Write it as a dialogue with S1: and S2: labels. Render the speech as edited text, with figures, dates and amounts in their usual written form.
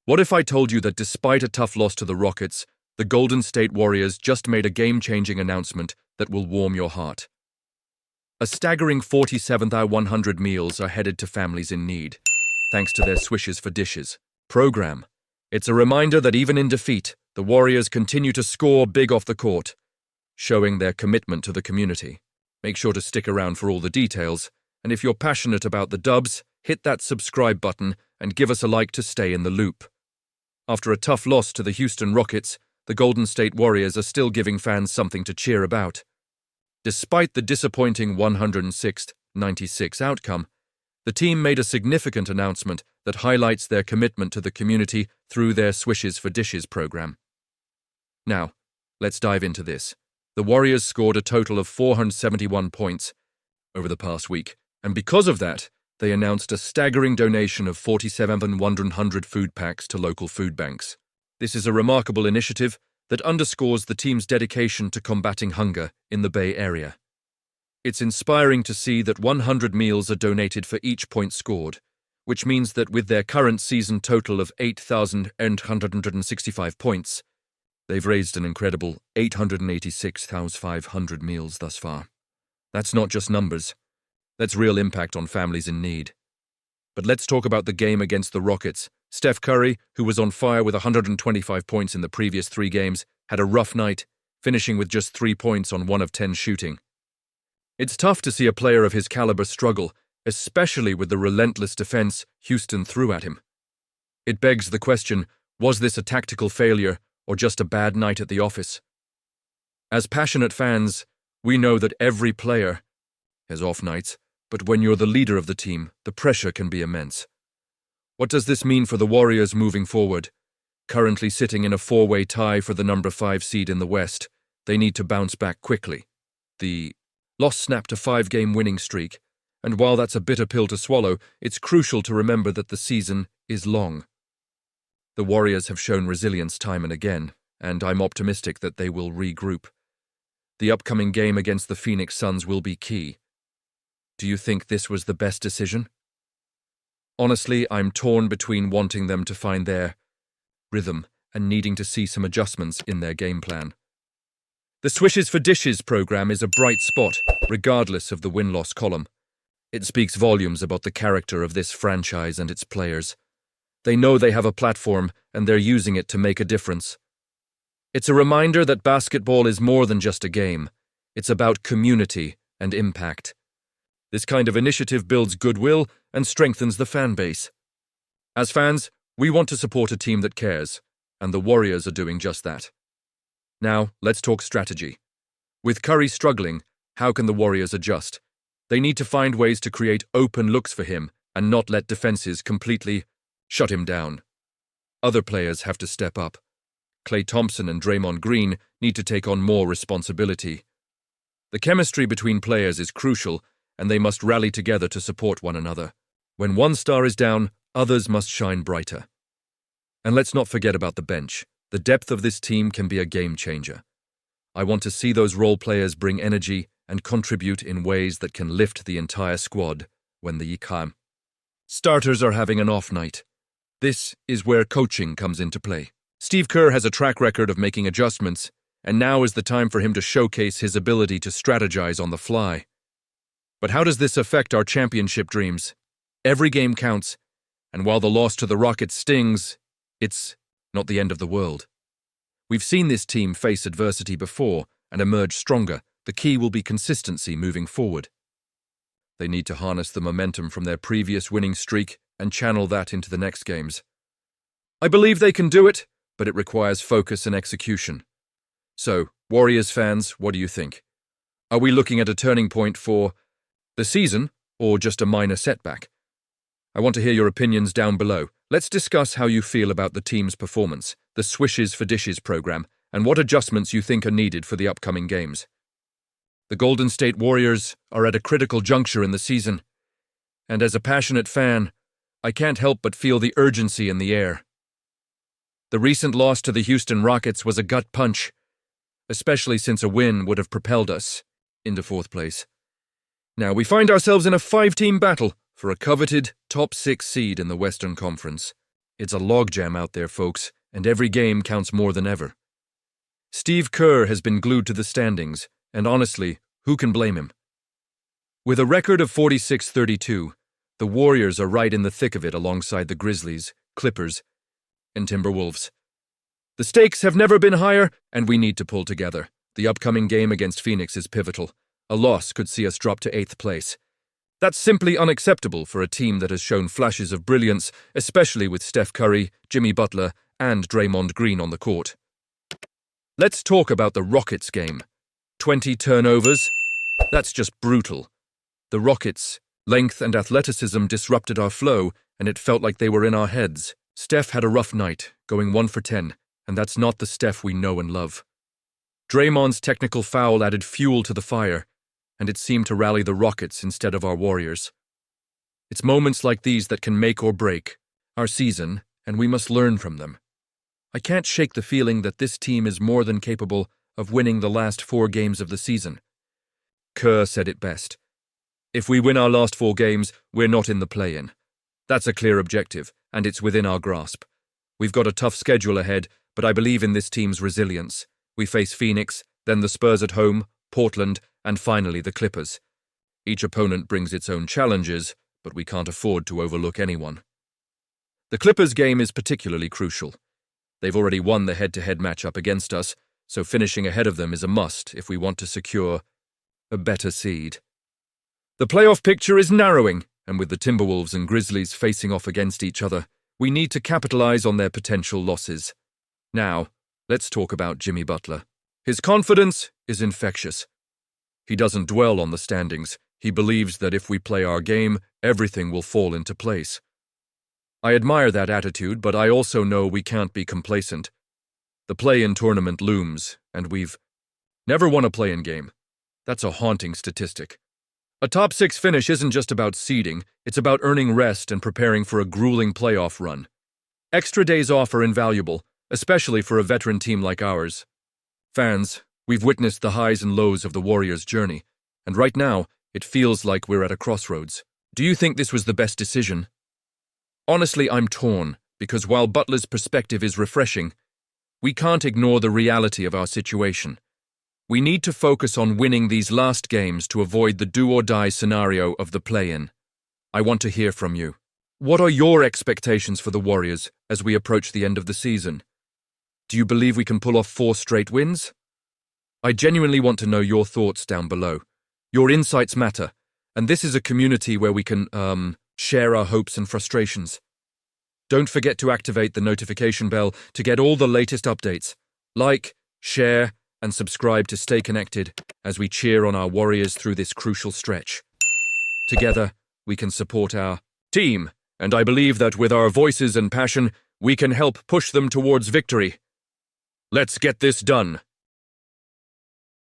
S1: What if I told you that despite a tough loss to the Rockets, the Golden State Warriors just made a game-changing announcement that will warm your heart? A staggering 47,100 meals are headed to families in need, thanks to their Swishes for Dishes program. It's a reminder that even in defeat, the Warriors continue to score big off the court, showing their commitment to the community. Make sure to stick around for all the details, and if you're passionate about the Dubs, hit that subscribe button and give us a like to stay in the loop. After a tough loss to the Houston Rockets, the Golden State Warriors are still giving fans something to cheer about. Despite the disappointing 106-96 outcome, the team made a significant announcement that highlights their commitment to the community through their Swishes for Dishes program. Now, let's dive into this. The Warriors scored a total of 471 points over the past week, and because of that, they announced a staggering donation of 47,100 food packs to local food banks. This is a remarkable initiative that underscores the team's dedication to combating hunger in the Bay Area. It's inspiring to see that 100 meals are donated for each point scored, which means that with their current season total of 8,865 points, they've raised an incredible 886,500 meals thus far. That's not just numbers. That's real impact on families in need. But let's talk about the game against the Rockets. Steph Curry, who was on fire with 125 points in the previous 3 games, had a rough night, finishing with just 3 points on 1 of 10 shooting. It's tough to see a player of his caliber struggle, especially with the relentless defense Houston threw at him. It begs the question, was this a tactical failure or just a bad night at the office? As passionate fans, we know that every player has off nights, but when you're the leader of the team, the pressure can be immense. What does this mean for the Warriors moving forward? Currently sitting in a 4-way tie for the number 5 seed in the West, they need to bounce back quickly. The loss snapped a 5-game winning streak, and while that's a bitter pill to swallow, it's crucial to remember that the season is long. The Warriors have shown resilience time and again, and I'm optimistic that they will regroup. The upcoming game against the Phoenix Suns will be key. Do you think this was the best decision? Honestly, I'm torn between wanting them to find their rhythm and needing to see some adjustments in their game plan. The Swishes for Dishes program is a bright spot, regardless of the win-loss column. It speaks volumes about the character of this franchise and its players. They know they have a platform, and they're using it to make a difference. It's a reminder that basketball is more than just a game. It's about community and impact. This kind of initiative builds goodwill and strengthens the fan base. As fans, we want to support a team that cares, and the Warriors are doing just that. Now, let's talk strategy. With Curry struggling, how can the Warriors adjust? They need to find ways to create open looks for him and not let defenses completely shut him down. Other players have to step up. Klay Thompson and Draymond Green need to take on more responsibility. The chemistry between players is crucial, and they must rally together to support one another. When one star is down, others must shine brighter. And let's not forget about the bench. The depth of this team can be a game changer. I want to see those role players bring energy and contribute in ways that can lift the entire squad when the starters are having an off night. This is where coaching comes into play. Steve Kerr has a track record of making adjustments, and now is the time for him to showcase his ability to strategize on the fly. But how does this affect our championship dreams? Every game counts, and while the loss to the Rockets stings, it's not the end of the world. We've seen this team face adversity before and emerge stronger. The key will be consistency moving forward. They need to harness the momentum from their previous winning streak and channel that into the next games. I believe they can do it, but it requires focus and execution. So, Warriors fans, what do you think? Are we looking at a turning point for the season, or just a minor setback? I want to hear your opinions down below. Let's discuss how you feel about the team's performance, the Swishes for Dishes program, and what adjustments you think are needed for the upcoming games. The Golden State Warriors are at a critical juncture in the season, and as a passionate fan, I can't help but feel the urgency in the air. The recent loss to the Houston Rockets was a gut punch, especially since a win would have propelled us into 4th place. Now we find ourselves in a 5-team battle for a coveted top 6 seed in the Western Conference. It's a logjam out there, folks, and every game counts more than ever. Steve Kerr has been glued to the standings, and honestly, who can blame him? With a record of 46-32, the Warriors are right in the thick of it alongside the Grizzlies, Clippers, and Timberwolves. The stakes have never been higher, and we need to pull together. The upcoming game against Phoenix is pivotal. A loss could see us drop to 8th place. That's simply unacceptable for a team that has shown flashes of brilliance, especially with Steph Curry, Jimmy Butler, and Draymond Green on the court. Let's talk about the Rockets game. 20 turnovers? That's just brutal. The Rockets' length and athleticism disrupted our flow, and it felt like they were in our heads. Steph had a rough night, going 1 for 10, and that's not the Steph we know and love. Draymond's technical foul added fuel to the fire, and it seemed to rally the Rockets instead of our Warriors. It's moments like these that can make or break our season, and we must learn from them. I can't shake the feeling that this team is more than capable of winning the last 4 games of the season. Kerr said it best. If we win our last 4 games, we're not in the play-in. That's a clear objective, and it's within our grasp. We've got a tough schedule ahead, but I believe in this team's resilience. We face Phoenix, then the Spurs at home, Portland, and finally the Clippers. Each opponent brings its own challenges, but we can't afford to overlook anyone. The Clippers game is particularly crucial. They've already won the head-to-head matchup against us, so finishing ahead of them is a must if we want to secure a better seed. The playoff picture is narrowing, and with the Timberwolves and Grizzlies facing off against each other, we need to capitalize on their potential losses. Now, let's talk about Jimmy Butler. His confidence is infectious. He doesn't dwell on the standings. He believes that if we play our game, everything will fall into place. I admire that attitude, but I also know we can't be complacent. The play-in tournament looms, and we've never won a play-in game. That's a haunting statistic. A top 6 finish isn't just about seeding, it's about earning rest and preparing for a grueling playoff run. Extra days off are invaluable, especially for a veteran team like ours. Fans, we've witnessed the highs and lows of the Warriors' journey, and right now, it feels like we're at a crossroads. Do you think this was the best decision? Honestly, I'm torn, because while Butler's perspective is refreshing, we can't ignore the reality of our situation. We need to focus on winning these last games to avoid the do-or-die scenario of the play-in. I want to hear from you. What are your expectations for the Warriors as we approach the end of the season? Do you believe we can pull off 4 straight wins? I genuinely want to know your thoughts down below. Your insights matter, and this is a community where we can, share our hopes and frustrations. Don't forget to activate the notification bell to get all the latest updates. Like, share, and subscribe to stay connected as we cheer on our Warriors through this crucial stretch. Together, we can support our team, and I believe that with our voices and passion, we can help push them towards victory. Let's get this done.